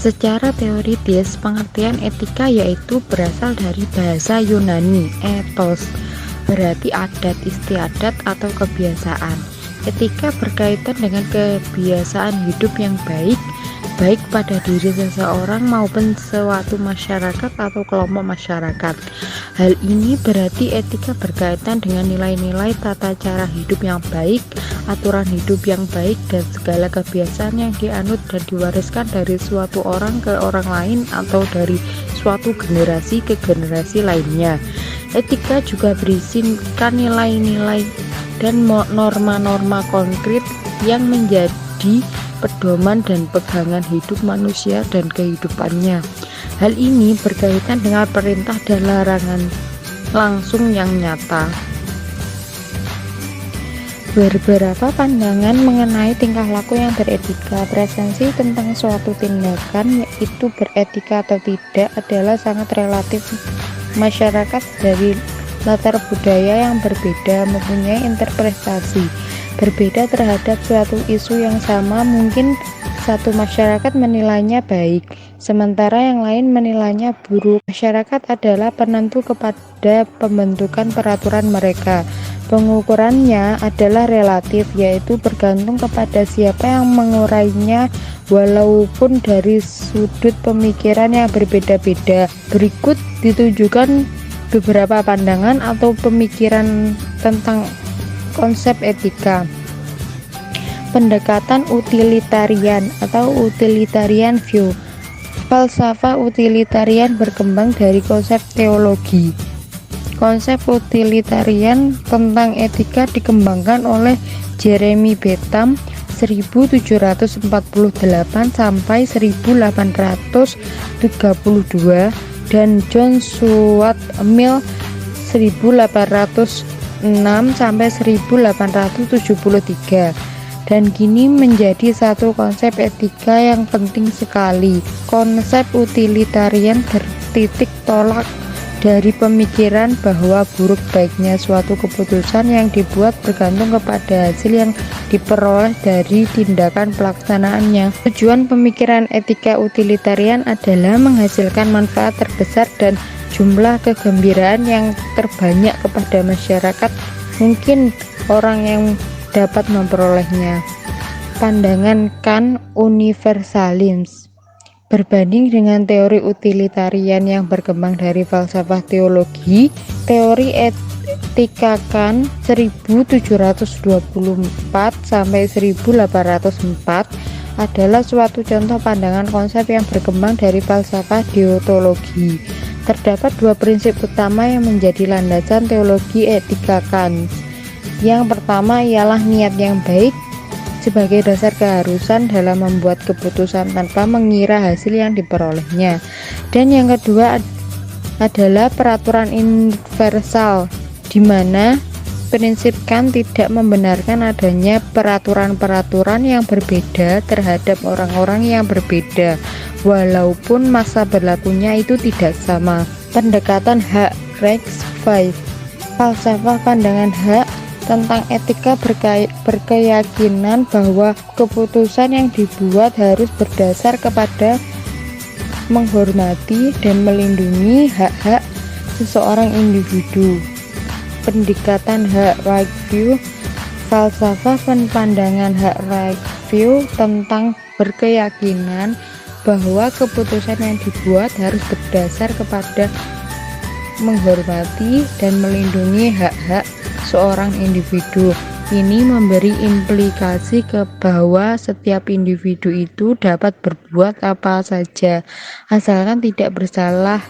Secara teoritis, pengertian etika yaitu berasal dari bahasa Yunani, ethos, berarti adat istiadat atau kebiasaan. Etika berkaitan dengan kebiasaan hidup yang baik pada diri seseorang maupun suatu masyarakat atau kelompok masyarakat. Hal ini berarti etika berkaitan dengan nilai-nilai tata cara hidup yang baik, aturan hidup yang baik, dan segala kebiasaan yang dianut dan diwariskan dari suatu orang ke orang lain atau dari suatu generasi ke generasi lainnya. Etika juga berisikan nilai-nilai dan norma-norma konkret yang menjadi pedoman dan pegangan hidup manusia dan kehidupannya. Hal ini berkaitan dengan perintah dan larangan langsung yang nyata. Beberapa pandangan mengenai tingkah laku yang beretika. Presensi tentang suatu tindakan yaitu beretika atau tidak adalah sangat relatif. Masyarakat dari latar budaya yang berbeda mempunyai interpretasi berbeda terhadap suatu isu yang sama. Mungkin satu masyarakat menilainya baik, sementara yang lain menilainya buruk. Masyarakat adalah penentu kepada pembentukan peraturan mereka. Pengukurannya adalah relatif, yaitu bergantung kepada siapa yang mengurainya, walaupun dari sudut pemikiran yang berbeda-beda. Berikut ditunjukkan beberapa pandangan atau pemikiran tentang konsep etika. Pendekatan utilitarian atau utilitarian view. Falsafah utilitarian berkembang dari konsep teologi. Konsep utilitarian tentang etika dikembangkan oleh Jeremy Bentham 1748 sampai 1832 dan John Stuart Mill 1806 sampai 1873, dan kini menjadi satu konsep etika yang penting sekali. Konsep utilitarian bertitik tolak dari pemikiran bahwa buruk baiknya suatu keputusan yang dibuat bergantung kepada hasil yang diperoleh dari tindakan pelaksanaannya. Tujuan pemikiran etika utilitarian adalah menghasilkan manfaat terbesar dan jumlah kegembiraan yang terbanyak kepada masyarakat mungkin orang yang dapat memperolehnya. Pandangan Kant universalisme. Berbanding dengan teori utilitarian yang berkembang dari falsafah teologi, teori etika Kant 1724 sampai 1804 adalah suatu contoh pandangan konsep yang berkembang dari falsafah deontologi. Terdapat dua prinsip utama yang menjadi landasan teologi etika Kant. Yang pertama ialah niat yang baik sebagai dasar keharusan dalam membuat keputusan tanpa mengira hasil yang diperolehnya. Dan yang kedua adalah peraturan universal, di mana prinsip Kant tidak membenarkan adanya peraturan-peraturan yang berbeda terhadap orang-orang yang berbeda, walaupun masa berlakunya itu tidak sama. Pendekatan hak Rex 5. Falsafah pandangan hak tentang etika berkeyakinan bahwa keputusan yang dibuat harus berdasar kepada menghormati dan melindungi hak-hak seseorang individu. Pendekatan hak right view. Falsafah pandangan hak right view tentang berkeyakinan bahwa keputusan yang dibuat harus berdasar kepada menghormati dan melindungi hak-hak seorang individu. Ini memberi implikasi ke bahwa setiap individu itu dapat berbuat apa saja asalkan tidak bersalah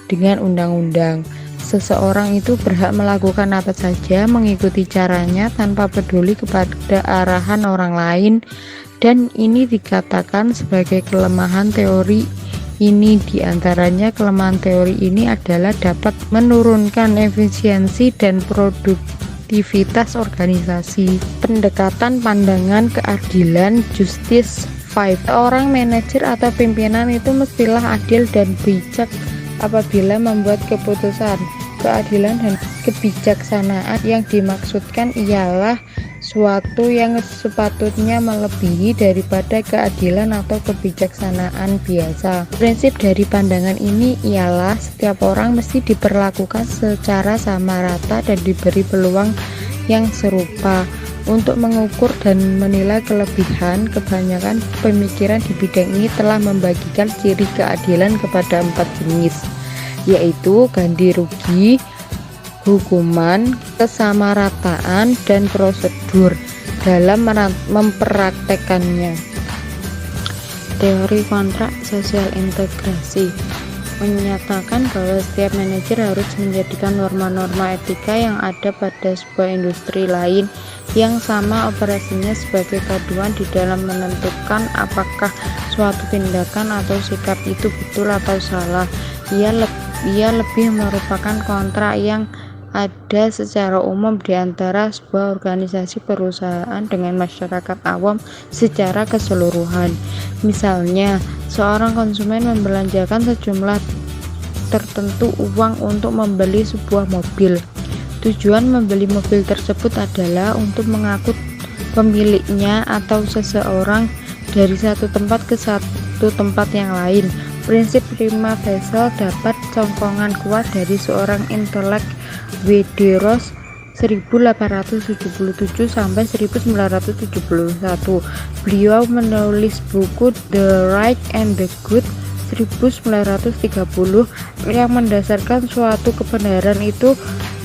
dengan undang-undang. Seseorang itu berhak melakukan apa saja, mengikuti caranya tanpa peduli kepada arahan orang lain, dan ini dikatakan sebagai kelemahan teori ini. Diantaranya kelemahan teori ini adalah dapat menurunkan efisiensi dan produktivitas organisasi. Pendekatan pandangan keadilan justice 5. Seorang manajer atau pimpinan itu mestilah adil dan bijak apabila membuat keputusan. Keadilan dan kebijaksanaan yang dimaksudkan ialah suatu yang sepatutnya melebihi daripada keadilan atau kebijaksanaan biasa. Prinsip dari pandangan ini ialah setiap orang mesti diperlakukan secara sama rata dan diberi peluang yang serupa. Untuk mengukur dan menilai kelebihan, kebanyakan pemikiran di bidang ini telah membagikan ciri keadilan kepada 4 jenis, yaitu ganti rugi, hukuman, kesamarataan, dan prosedur dalam mempraktekannya. Teori kontrak sosial integrasi menyatakan bahwa setiap manajer harus menjadikan norma-norma etika yang ada pada sebuah industri lain yang sama operasinya sebagai paduan di dalam menentukan apakah suatu tindakan atau sikap itu betul atau salah. Ia lebih merupakan kontrak yang ada secara umum di antara sebuah organisasi perusahaan dengan masyarakat awam secara keseluruhan. Misalnya, seorang konsumen membelanjakan sejumlah tertentu uang untuk membeli sebuah mobil. Tujuan membeli mobil tersebut adalah untuk mengangkut pemiliknya atau seseorang dari satu tempat ke satu tempat yang lain. Prinsip prima facie dapat sokongan kuat dari seorang intelek Wederos 1877 sampai 1971. Beliau menulis buku The Right and the Good 1930 yang mendasarkan suatu kebenaran itu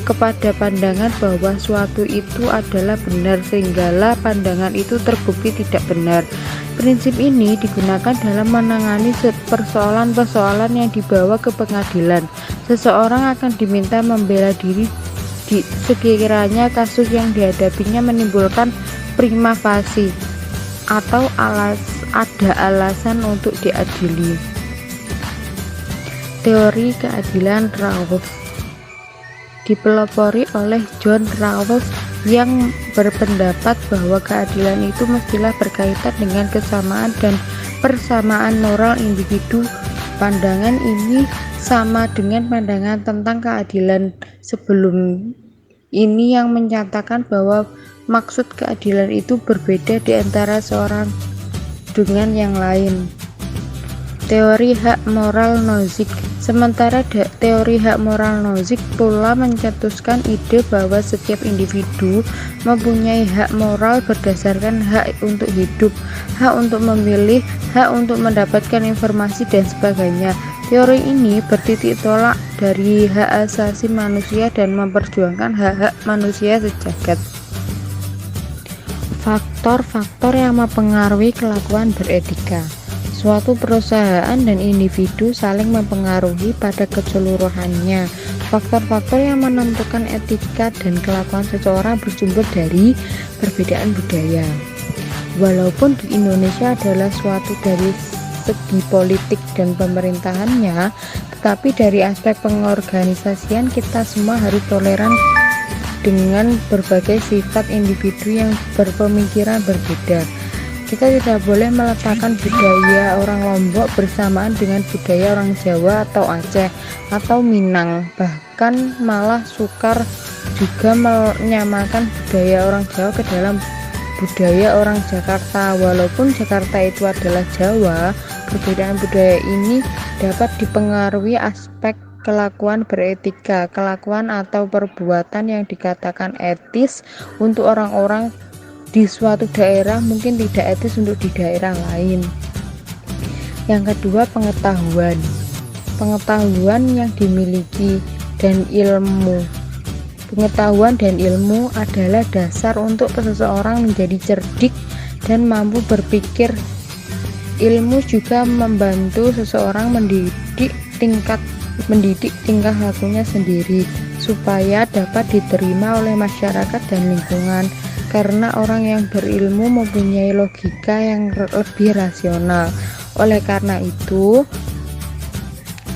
kepada pandangan bahwa suatu itu adalah benar sehinggalah pandangan itu terbukti tidak benar. Prinsip ini digunakan dalam menangani persoalan-persoalan yang dibawa ke pengadilan. Seseorang akan diminta membela diri sekiranya kasus yang dihadapinya menimbulkan prima facie atau ada alasan untuk diadili. Teori keadilan Rawls dipelopori oleh John Rawls yang berpendapat bahwa keadilan itu mestilah berkaitan dengan kesamaan dan persamaan moral individu. Pandangan ini sama dengan pandangan tentang keadilan sebelum ini yang menyatakan bahwa maksud keadilan itu berbeda di antara seorang dengan yang lain. Teori hak moral Nozick. Sementara teori hak moral Nozick pula mencetuskan ide bahwa setiap individu mempunyai hak moral berdasarkan hak untuk hidup, hak untuk memilih, hak untuk mendapatkan informasi, dan sebagainya. Teori ini bertitik tolak dari hak asasi manusia dan memperjuangkan hak-hak manusia sejagat. Faktor-faktor yang mempengaruhi kelakuan beretika. Suatu perusahaan dan individu saling mempengaruhi pada keseluruhannya. Faktor-faktor yang menentukan etika dan kelakuan seseorang bersumber dari perbedaan budaya. Walaupun di Indonesia adalah suatu dari segi politik dan pemerintahannya, tetapi dari aspek pengorganisasian kita semua harus toleran dengan berbagai sifat individu yang berpemikiran berbeda. Kita tidak boleh meletakkan budaya orang Lombok bersamaan dengan budaya orang Jawa atau Aceh atau Minang. Bahkan malah sukar juga menyamakan budaya orang Jawa ke dalam budaya orang Jakarta. Walaupun Jakarta itu adalah Jawa, perbedaan budaya ini dapat dipengaruhi aspek kelakuan beretika, kelakuan atau perbuatan yang dikatakan etis untuk orang-orang di suatu daerah mungkin tidak etis untuk di daerah lain. Yang kedua, pengetahuan yang dimiliki dan ilmu. Pengetahuan dan ilmu adalah dasar untuk seseorang menjadi cerdik dan mampu berpikir. Ilmu juga membantu seseorang mendidik tingkah lakunya sendiri supaya dapat diterima oleh masyarakat dan lingkungan. Karena orang yang berilmu mempunyai logika yang lebih rasional. Oleh karena itu,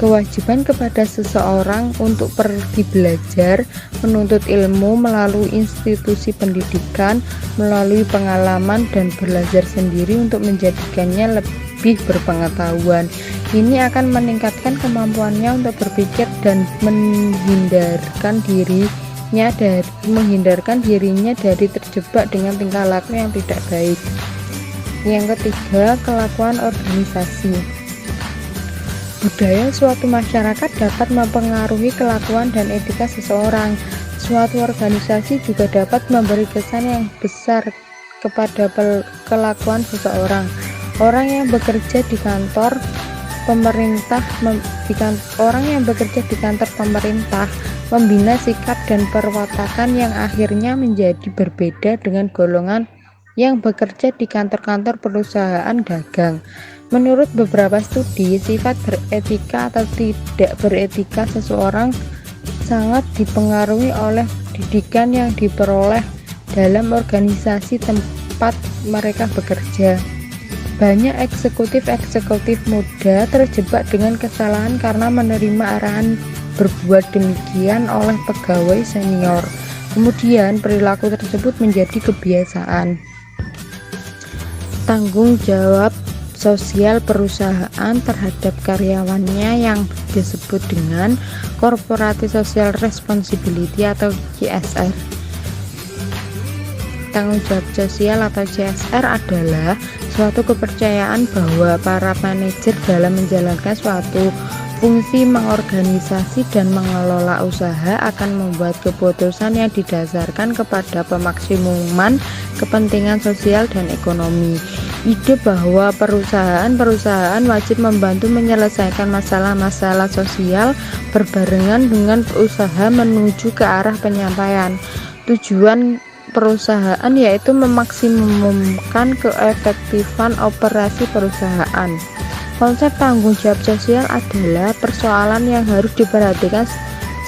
kewajiban kepada seseorang untuk pergi belajar, menuntut ilmu melalui institusi pendidikan, melalui pengalaman dan belajar sendiri untuk menjadikannya lebih berpengetahuan. Ini akan meningkatkan kemampuannya untuk berpikir dan menghindarkan diri dirinya dari terjebak dengan tingkah laku yang tidak baik. Yang ketiga, kelakuan organisasi. Budaya suatu masyarakat dapat mempengaruhi kelakuan dan etika seseorang. Suatu organisasi juga dapat memberi kesan yang besar kepada kelakuan seseorang. Orang yang bekerja di kantor pemerintah membina sikap dan perwatakan yang akhirnya menjadi berbeda dengan golongan yang bekerja di kantor-kantor perusahaan dagang. Menurut beberapa studi, sifat beretika atau tidak beretika seseorang sangat dipengaruhi oleh didikan yang diperoleh dalam organisasi tempat mereka bekerja. Banyak eksekutif muda terjebak dengan kesalahan karena menerima arahan berbuat demikian oleh pegawai senior. Kemudian perilaku tersebut menjadi kebiasaan. Tanggung jawab sosial perusahaan terhadap karyawannya yang disebut dengan Corporate Social Responsibility atau CSR. Tanggung jawab sosial atau CSR adalah suatu kepercayaan bahwa para manajer dalam menjalankan suatu fungsi mengorganisasi dan mengelola usaha akan membuat keputusan yang didasarkan kepada pemaksimuman kepentingan sosial dan ekonomi. Ide bahwa perusahaan wajib membantu menyelesaikan masalah-masalah sosial berbarengan dengan usaha menuju ke arah penyampaian tujuan perusahaan, yaitu memaksimumkan keefektifan operasi perusahaan. Konsep tanggung jawab sosial adalah persoalan yang harus diperhatikan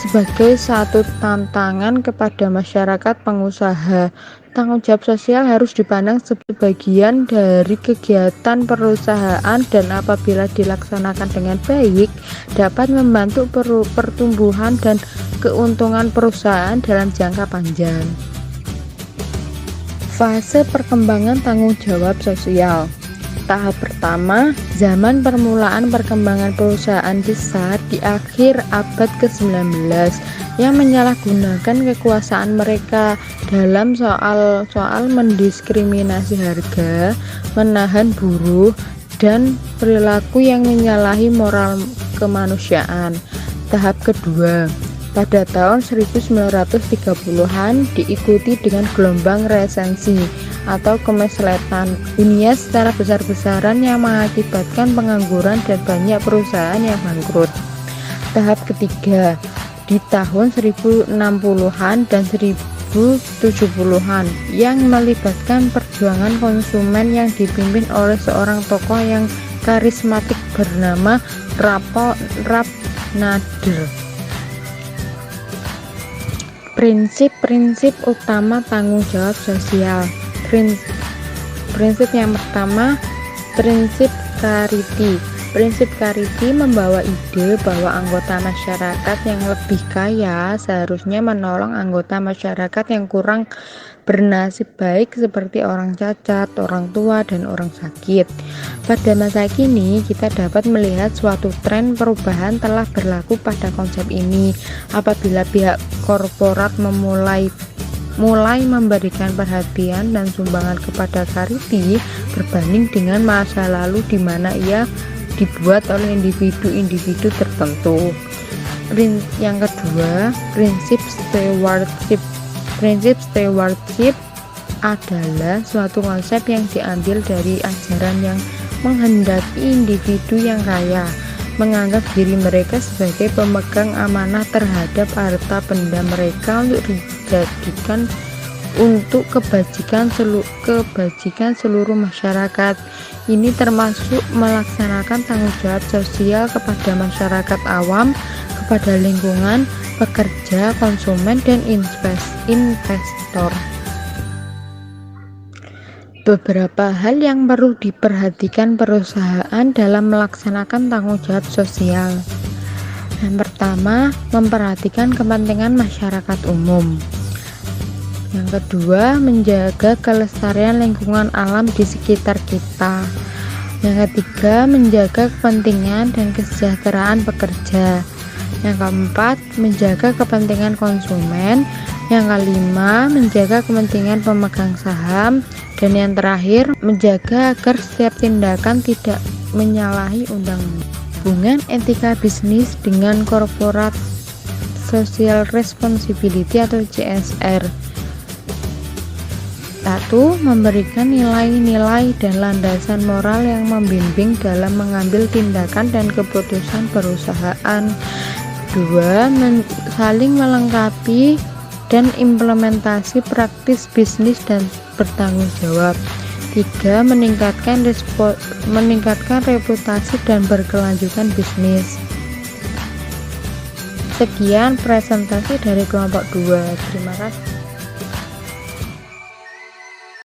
sebagai satu tantangan kepada masyarakat pengusaha. Tanggung jawab sosial harus dipandang sebagai bagian dari kegiatan perusahaan dan apabila dilaksanakan dengan baik dapat membantu pertumbuhan dan keuntungan perusahaan dalam jangka panjang. Fase perkembangan tanggung jawab sosial. Tahap pertama, zaman permulaan perkembangan perusahaan besar di akhir abad ke-19 yang menyalahgunakan kekuasaan mereka dalam soal mendiskriminasi harga, menahan buruh, dan perilaku yang menyalahi moral kemanusiaan. Tahap kedua, pada tahun 1930-an diikuti dengan gelombang resensi atau kemaslahan dunia secara besar-besaran yang mengakibatkan pengangguran dan banyak perusahaan yang bangkrut. Tahap ketiga, di tahun 1060-an dan 1070-an yang melibatkan perjuangan konsumen yang dipimpin oleh seorang tokoh yang karismatik bernama Ralph Nader. Prinsip-prinsip utama tanggung jawab sosial. Prinsip yang pertama, prinsip Carity. Prinsip Carity membawa ide bahwa anggota masyarakat yang lebih kaya seharusnya menolong anggota masyarakat yang kurang bernasib baik seperti orang cacat, orang tua, dan orang sakit. Pada masa kini, kita dapat melihat suatu tren perubahan telah berlaku pada konsep ini apabila pihak korporat mulai memberikan perhatian dan sumbangan kepada Carity berbanding dengan masa lalu di mana ia dibuat oleh individu-individu tertentu. Yang kedua, prinsip stewardship. Prinsip stewardship adalah suatu konsep yang diambil dari ajaran yang menghendaki individu yang kaya menganggap diri mereka sebagai pemegang amanah terhadap harta benda mereka untuk dijadikan untuk kebajikan seluruh masyarakat. Ini termasuk melaksanakan tanggung jawab sosial kepada masyarakat awam, kepada lingkungan, pekerja, konsumen, dan investor. Beberapa hal yang perlu diperhatikan perusahaan dalam melaksanakan tanggung jawab sosial. Yang pertama, memperhatikan kepentingan masyarakat umum. Yang kedua, menjaga kelestarian lingkungan alam di sekitar kita. Yang ketiga, menjaga kepentingan dan kesejahteraan pekerja. Yang keempat, menjaga kepentingan konsumen. Yang kelima, menjaga kepentingan pemegang saham. Dan yang terakhir, menjaga agar setiap tindakan tidak menyalahi undang-undang. Hubungan etika bisnis dengan corporate social responsibility atau CSR. 1. Memberikan nilai-nilai dan landasan moral yang membimbing dalam mengambil tindakan dan keputusan perusahaan. 2. Saling melengkapi dan implementasi praktis bisnis dan bertanggung jawab. 3. Meningkatkan reputasi dan berkelanjutan bisnis. Sekian presentasi dari kelompok 2. Terima kasih.